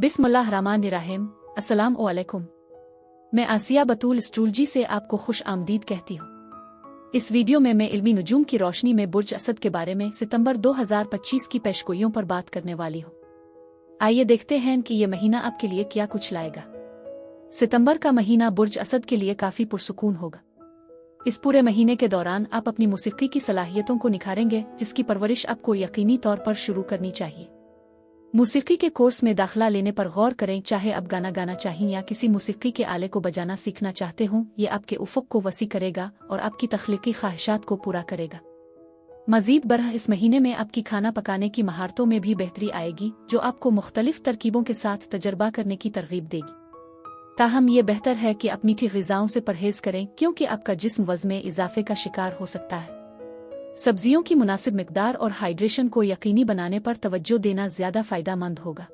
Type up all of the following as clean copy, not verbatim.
बिस्मिल्लाहिर्रहमानिर्रहीम। अस्सलाम वालेकुम। मैं आसिया बतूल एस्ट्रोलॉजी से आपको खुश आमदीद कहती हूँ। इस वीडियो में मैं इल्मी नुजूम की रोशनी में बुर्ज असद के बारे में सितंबर 2025 की पेशगोइयों पर बात करने वाली हूँ। आइए देखते हैं कि ये महीना आपके लिए क्या कुछ लाएगा। सितंबर का महीना बुर्ज असद के लिए काफी पुरसुकून होगा। इस पूरे महीने के दौरान आप अपनी मौसीकी की सलाहियतों को निखारेंगे, जिसकी परवरिश आपको यकीनी तौर पर शुरू करनी चाहिए। मौसीकी के कोर्स में दाखिला लेने पर गौर करें, चाहे आप गाना गाना चाहें या किसी मौसीकी के आले को बजाना सीखना चाहते हों। ये आपके उफ़ुक़ को वसी करेगा और आपकी तख्लीकी ख्वाहिशात को पूरा करेगा। मज़ीद बरह इस महीने में आपकी खाना पकाने की महारतों में भी बेहतरी आएगी, जो आपको मुख्तलिफ तरकीबों के साथ तजर्बा करने की तरगीब देगी। ताहम ये बेहतर है कि आप मीठी ग़िज़ाओं से परहेज़ करें, क्योंकि आपका जिस्म वज़न में इजाफे का शिकार हो सकता है। सब्जियों की मुनासिब मिकदार और हाइड्रेशन को यकीनी बनाने पर तवज्जो देना ज़्यादा फ़ायदेमंद होगा।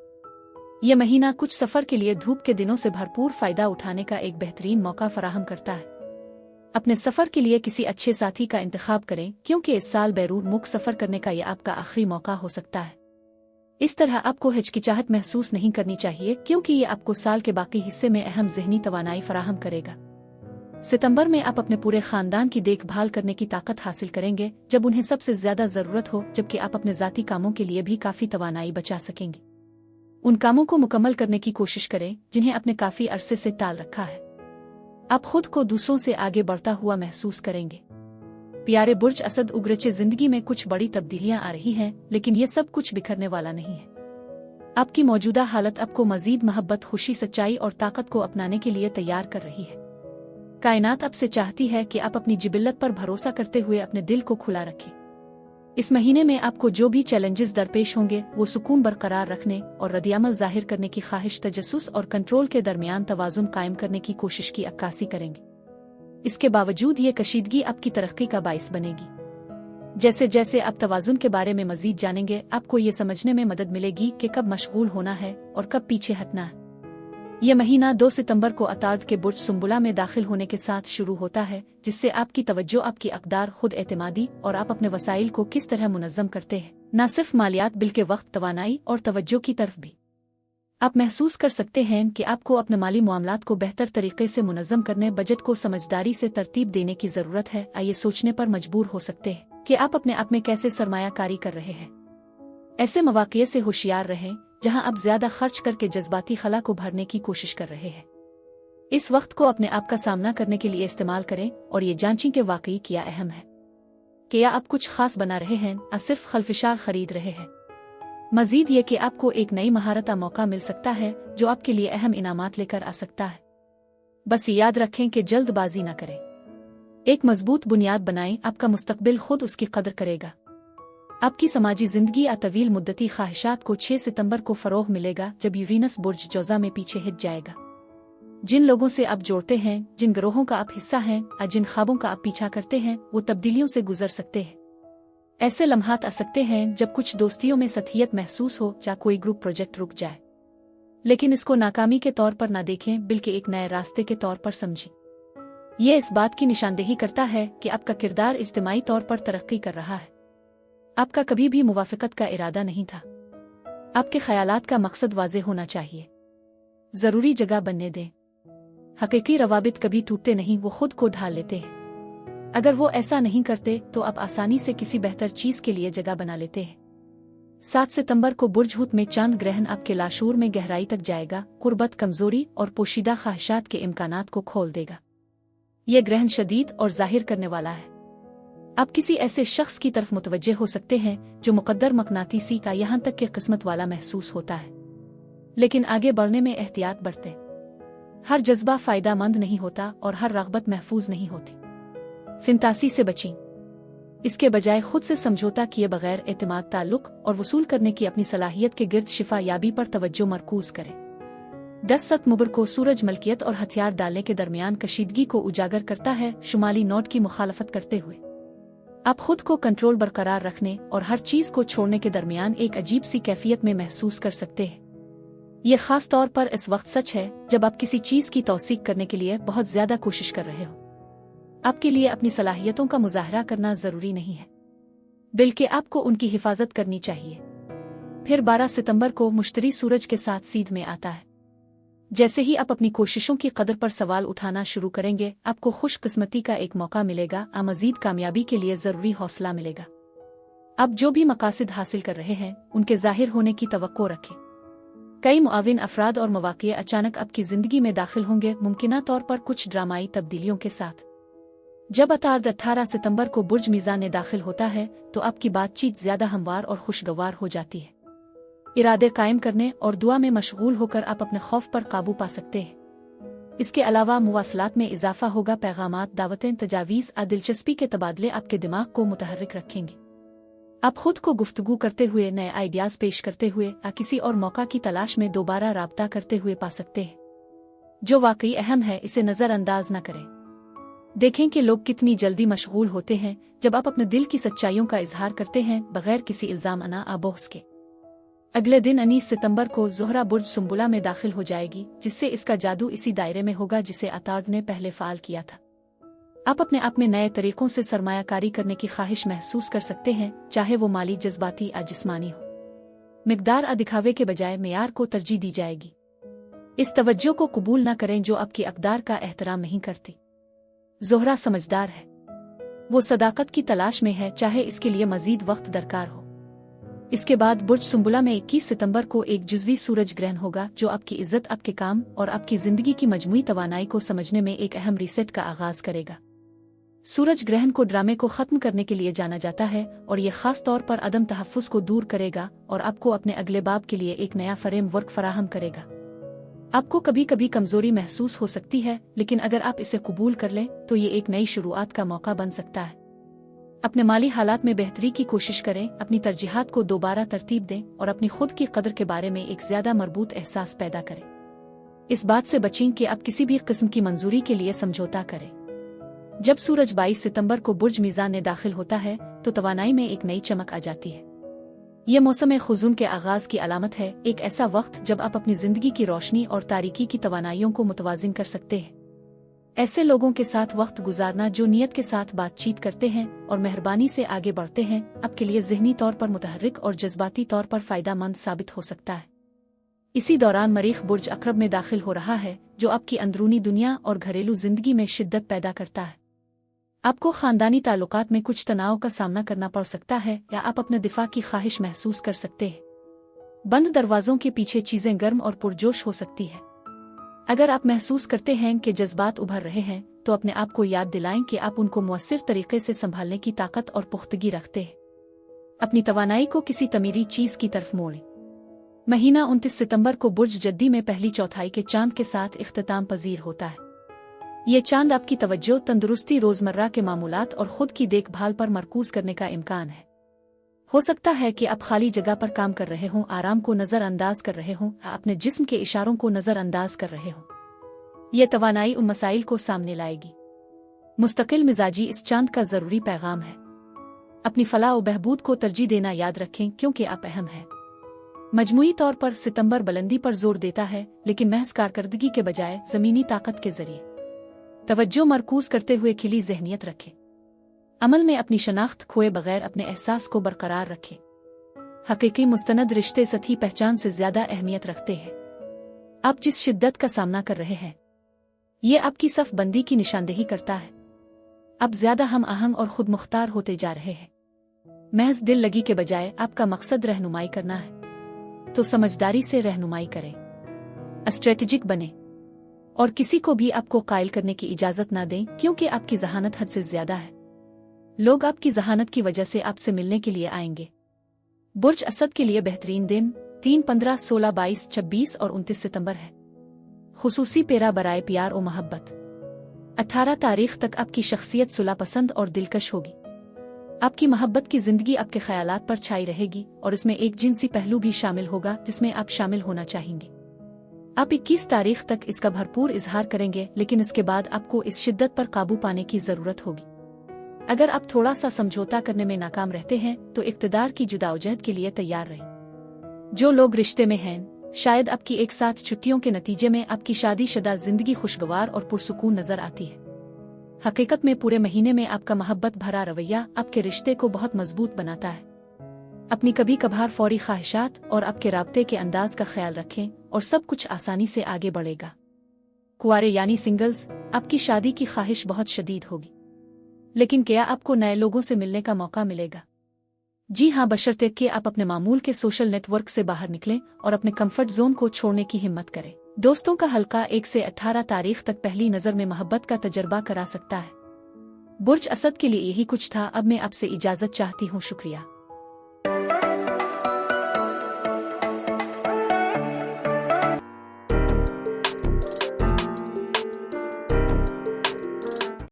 यह महीना कुछ सफ़र के लिए धूप के दिनों से भरपूर फ़ायदा उठाने का एक बेहतरीन मौका फराहम करता है। अपने सफ़र के लिए किसी अच्छे साथी का इंतखाब करें, क्योंकि इस साल बैरून मुल्क सफ़र करने का यह आपका आखिरी मौका हो सकता है। इस तरह आपको हिचकिचाहट महसूस नहीं करनी चाहिए, क्योंकि ये आपको साल के बाकी हिस्से में अहम ज़हनी तवानाई फराहम करेगा। सितंबर में आप अपने पूरे खानदान की देखभाल करने की ताकत हासिल करेंगे, जब उन्हें सबसे ज्यादा जरूरत हो, जबकि आप अपने ज़ाती कामों के लिए भी काफी तवानाई बचा सकेंगे। उन कामों को मुकम्मल करने की कोशिश करें जिन्हें आपने काफी अरसे से टाल रखा है। आप खुद को दूसरों से आगे बढ़ता हुआ महसूस करेंगे। प्यारे बुर्ज असद, उगरचे जिंदगी में कुछ बड़ी तब्दीलियां आ रही हैं, लेकिन यह सब कुछ बिखरने वाला नहीं है। आपकी मौजूदा हालत आपको मजीद मोहब्बत, खुशी, सच्चाई और ताकत को अपनाने के लिए तैयार कर रही है। कायनात आपसे चाहती है कि आप अपनी जिबिल्लत पर भरोसा करते हुए अपने दिल को खुला रखें। इस महीने में आपको जो भी चैलेंजेस दरपेश होंगे, वो सुकून बरकरार रखने और रद्दअमल जाहिर करने की ख्वाहिश, तजस्सुस और कंट्रोल के दरमियान तवाज़ुन कायम करने की कोशिश की अक्कासी करेंगे। इसके बावजूद ये कशीदगी आपकी तरक्की का बाइस बनेगी। जैसे जैसे आप तवाज़ुन के बारे में मजीद जानेंगे, आपको ये समझने में मदद मिलेगी कि कब मशगूल होना है और कब पीछे हटना है। यह महीना 2 सितंबर को अतार्द के बुर्ज सुंबुला में दाखिल होने के साथ शुरू होता है, जिससे आपकी तवज्जो, आपकी अक़दार, खुद एतमादी और आप अपने वसाइल को किस तरह मुनज़्ज़म करते हैं, न सिर्फ मालियात बल्कि वक्त, तवानाई और तवज्जो की तरफ भी। आप महसूस कर सकते हैं कि आपको अपने माली मामलात को बेहतर तरीके से मुनज़्ज़म करने, बजट को समझदारी से तरतीब देने की ज़रूरत है। आइए सोचने पर मजबूर हो सकते हैं कि आप अपने आप में कैसे सरमायाकारी कर रहे हैं। ऐसे मौक़े से होशियार रहें जहां आप ज्यादा खर्च करके जज्बाती खला को भरने की कोशिश कर रहे हैं। इस वक्त को अपने आप का सामना करने के लिए इस्तेमाल करें और ये जांचें कि वाकई क्या अहम है। क्या आप कुछ खास बना रहे हैं या सिर्फ खलफिशार खरीद रहे हैं। मजीद ये कि आपको एक नई महारत का मौका मिल सकता है, जो आपके लिए अहम इनामात लेकर आ सकता है। बस याद रखें कि जल्दबाजी न करें। एक मजबूत बुनियाद बनाएं, आपका मुस्तकबिल खुद उसकी कदर करेगा। आपकी समाजी जिंदगी या तवील मुद्दती ख्वाहिशात को 6 सितंबर को फरोग मिलेगा, जब यूरेनस बुर्ज जौज़ा में पीछे हट जाएगा। जिन लोगों से आप जोड़ते हैं, जिन ग्रोहों का आप हिस्सा हैं या जिन ख्वाबों का आप पीछा करते हैं, वो तब्दीलियों से गुजर सकते हैं। ऐसे लम्हात आ सकते हैं जब कुछ दोस्तियों में सतहियत महसूस हो या कोई ग्रुप प्रोजेक्ट रुक जाए, लेकिन इसको नाकामी के तौर पर ना देखें, बल्कि एक नए रास्ते के तौर पर समझें। यह इस बात की निशानदेही करता है कि आपका किरदार इज्तिमाई तौर पर तरक्की कर रहा है। आपका कभी भी मुवाफ़क़त का इरादा नहीं था। आपके ख़यालात का मकसद वाज़ेह होना चाहिए। ज़रूरी जगह बनने दें। हकीकी रवाबित कभी टूटते नहीं, वो खुद को ढाल लेते हैं। अगर वो ऐसा नहीं करते तो आप आसानी से किसी बेहतर चीज़ के लिए जगह बना लेते हैं। 7 सितंबर को बुर्ज हुत में चांद ग्रहण आपके लाशूर में गहराई तक जाएगा, कुर्बत, कमज़ोरी और पोशीदा ख्वाहिशात के इम्कानात को खोल देगा। यह ग्रहण शदीद और जाहिर करने वाला है। आप किसी ऐसे शख्स की तरफ मुतवज्जे हो सकते हैं जो मुकद्दर, मकनातीसी का, यहाँ तक कि किस्मत वाला महसूस होता है। लेकिन आगे बढ़ने में एहतियात बरतें। हर जज्बा फ़ायदेमंद नहीं होता और हर रग़बत महफूज नहीं होती। फिंतासी से बचें। इसके बजाय खुद से समझौता किए बगैर एतमाद, ताल्लुक़ और वसूल करने की अपनी सलाहियत के गिर्द शिफा याबी पर तवज्जो मरकूज करें। 10 सितंबर को सूरज मलकियत और हथियार डालने के दरमियान कशीदगी को उजागर करता है, शुमाली नोट की मुखालफत करते हुए। आप खुद को कंट्रोल बरकरार रखने और हर चीज को छोड़ने के दरमियान एक अजीब सी कैफियत में महसूस कर सकते हैं। ये खास तौर पर इस वक्त सच है जब आप किसी चीज की तौसीक करने के लिए बहुत ज्यादा कोशिश कर रहे हो। आपके लिए अपनी सलाहियतों का मुजाहरा करना जरूरी नहीं है, बल्कि आपको उनकी हिफाजत करनी चाहिए। फिर 12 सितंबर को मुश्तरी सूरज के साथ सीध में आता है। जैसे ही आप अपनी कोशिशों की कदर पर सवाल उठाना शुरू करेंगे, आपको खुशकिस्मती का एक मौका मिलेगा। मज़ीद कामयाबी के लिए ज़रूरी हौसला मिलेगा। आप जो भी मकासद हासिल कर रहे हैं, उनके ज़ाहिर होने की तवक्को रखें। कई मुआविन अफराद और मवाक़े अचानक आपकी ज़िंदगी में दाखिल होंगे, मुमकिना तौर पर कुछ ड्रामाई तब्दीलियों के साथ। जब अतार्द 18 सितंबर को बुर्ज मीज़ान में दाखिल होता है, तो आपकी बातचीत ज़्यादा हमवार और खुशगवार हो जाती है। इरादे कायम करने और दुआ में मशगूल होकर आप अपने खौफ पर काबू पा सकते हैं। इसके अलावा मुवासलात में इजाफा होगा। पैगामात, दावतें, तजावीज़ दिलचस्पी के तबादले आपके दिमाग को मुतहर्रिक रखेंगे। आप खुद को गुफ्तगू करते हुए, नए आइडियाज़ पेश करते हुए या किसी और मौका की तलाश में दोबारा राब्ता करते हुए पा सकते हैं। जो वाकई अहम है, इसे नज़रअंदाज न करें। देखें कि लोग कितनी जल्दी मशगूल होते हैं जब आप अपने दिल की सच्चाइयों का इजहार करते हैं, बगैर किसी इल्ज़ाम आबोस के। अगले दिन 19 सितंबर को ज़ोहरा बुर्ज सुंबुला में दाखिल हो जाएगी, जिससे इसका जादू इसी दायरे में होगा जिसे अतार्द ने पहले फ़ाल किया था। आप अपने आप में नए तरीकों से सरमायाकारी करने की ख्वाहिश महसूस कर सकते हैं, चाहे वो माली, जज्बाती या जिस्मानी हो। मिकदार दिखावे के बजाय मेयार को तरजीह दी जाएगी। इस तवज्जो को कबूल न करें जो आपकी अक़दार का एहतराम नहीं करती। ज़ोहरा समझदार है, वो सदाकत की तलाश में है, चाहे इसके लिए मज़ीद वक्त दरकार हो। इसके बाद बुर्ज सुंबुला में 21 सितंबर को एक जुज़वी सूरज ग्रहण होगा, जो आपकी इज्जत, आपके काम और आपकी ज़िंदगी की मजमूई तवानाई को समझने में एक अहम रीसेट का आगाज़ करेगा। सूरज ग्रहण को ड्रामे को ख़त्म करने के लिए जाना जाता है, और ये ख़ास तौर पर अदम तहफ़्फ़ुज़ को दूर करेगा और आपको अपने अगले बाब के लिए एक नया फ्रेम वर्क फराहम करेगा। आपको कभी कभी कमज़ोरी महसूस हो सकती है, लेकिन अगर आप इसे कबूल कर लें तो ये एक नई शुरुआत का मौका बन सकता है। अपने माली हालात में बेहतरी की कोशिश करें, अपनी तरजीहात को दोबारा तरतीब दें और अपनी खुद की कदर के बारे में एक ज़्यादा मरबूत एहसास पैदा करें। इस बात से बचें कि आप किसी भी किस्म की मंजूरी के लिए समझौता करें। जब सूरज 22 सितंबर को बुर्ज मीज़ान में दाखिल होता है, तो तवानाई में एक नई चमक आ जाती है। ये मौसम खुजून के आगाज़ की अलामत है, एक ऐसा वक्त जब आप अपनी ज़िंदगी की रोशनी और तारीकी की तवानाइयों को मुतवाज़िन कर सकते हैं। ऐसे लोगों के साथ वक्त गुजारना जो नीयत के साथ बातचीत करते हैं और मेहरबानी से आगे बढ़ते हैं, आपके लिए ज़हनी तौर पर मुतहर्रिक और जज्बाती तौर पर फ़ायदेमंद साबित हो सकता है। इसी दौरान मरीख़ बुर्ज अक़रब में दाखिल हो रहा है, जो आपकी अंदरूनी दुनिया और घरेलू ज़िंदगी में शिद्दत पैदा करता है। आपको ख़ानदानी ताल्लुकात में कुछ तनाव का सामना करना पड़ सकता है, या आप अपने दिफा की ख्वाहिश महसूस कर सकते हैं। बंद दरवाज़ों के पीछे चीज़ें गर्म और पुरजोश हो सकती है। अगर आप महसूस करते हैं कि जज्बात उभर रहे हैं, तो अपने आप को याद दिलाएं कि आप उनको मुअस्सिर तरीके से संभालने की ताकत और पुख्तगी रखते हैं। अपनी तवानाई को किसी तमीरी चीज़ की तरफ मोड़ें। महीना 29 सितंबर को बुर्ज जद्दी में पहली चौथाई के चांद के साथ इख्तिताम पजीर होता है। ये चांद आपकी तवज्जो, तंदुरुस्ती, रोज़मर्रा के मामूलात और खुद की देखभाल पर मरकूज करने का इम्कान है। हो सकता है कि आप खाली जगह पर काम कर रहे हों, आराम को नज़रअंदाज कर रहे हों, अपने जिस्म के इशारों को नज़रअंदाज कर रहे हों। यह तवानाई उन मसाइल को सामने लाएगी। मुस्तकिल मिजाजी इस चांद का ज़रूरी पैगाम है। अपनी फलाह व बहबूद को तरजीह देना याद रखें, क्योंकि आप अहम हैं। मजमूई तौर पर सितंबर बुलंदी पर जोर देता है, लेकिन महज कारकर्दगी के बजाय ज़मीनी ताकत के ज़रिए तवज्जो मरकूज करते हुए खिली ज़हनियत रखें। अमल में अपनी शनाख्त खोए बगैर अपने एहसास को बरकरार रखें। हकीकी मुस्तनद रिश्ते सतही पहचान से ज़्यादा अहमियत रखते हैं। आप जिस शिद्दत का सामना कर रहे हैं, ये आपकी सफ़बंदी की निशानदेही करता है। आप ज़्यादा हम आहंग और खुद मुख्तार होते जा रहे हैं। महज दिल लगी के बजाय आपका मकसद रहनुमाई करना है, तो समझदारी से रहनुमाई करें, स्ट्रेटेजिक बने और किसी को भी आपको कायल करने की इजाज़त ना दें, क्योंकि आपकी ज़हानत हद से ज़्यादा है। लोग आपकी ज़हानत की वजह से आपसे मिलने के लिए आएंगे। बुर्ज असद के लिए बेहतरीन दिन 3, 15, 16, 22, 26 और 29 सितंबर है। खुसूसी पेरा बराए प्यार और मोहब्बत। 18 तारीख तक आपकी शख्सियत सुलह पसंद और दिलकश होगी। आपकी मोहब्बत की ज़िंदगी आपके ख्यालात पर छाई रहेगी, और इसमें एक जिनसी पहलू भी शामिल होगा जिसमें आप शामिल होना चाहेंगे। आप 21 तारीख तक इसका भरपूर इजहार करेंगे, लेकिन इसके बाद आपको इस शिद्दत पर काबू पाने की ज़रूरत होगी। अगर आप थोड़ा सा समझौता करने में नाकाम रहते हैं, तो इक़्तिदार की जुदाओजहद के लिए तैयार रहें। जो लोग रिश्ते में हैं, शायद आपकी एक साथ छुट्टियों के नतीजे में आपकी शादीशुदा ज़िंदगी खुशगवार और पुरसुकून नज़र आती है। हकीकत में पूरे महीने में आपका मोहब्बत भरा रवैया आपके रिश्ते को बहुत मजबूत बनाता है। अपनी कभी कभार फौरी ख्वाहिशात और आपके राब्ते के अंदाज का ख्याल रखें और सब कुछ आसानी से आगे बढ़ेगा। कुंवारे यानी सिंगल्स, आपकी शादी की ख्वाहिश बहुत शदीद होगी, लेकिन क्या आपको नए लोगों से मिलने का मौका मिलेगा? जी हाँ, बशर्ते कि आप अपने मामूल के सोशल नेटवर्क से बाहर निकलें और अपने कंफर्ट जोन को छोड़ने की हिम्मत करें। दोस्तों का हल्का 1 से 18 तारीख तक पहली नज़र में मोहब्बत का तजर्बा करा सकता है। बुर्ज असद के लिए यही कुछ था। अब मैं आपसे इजाज़त चाहती हूँ। शुक्रिया।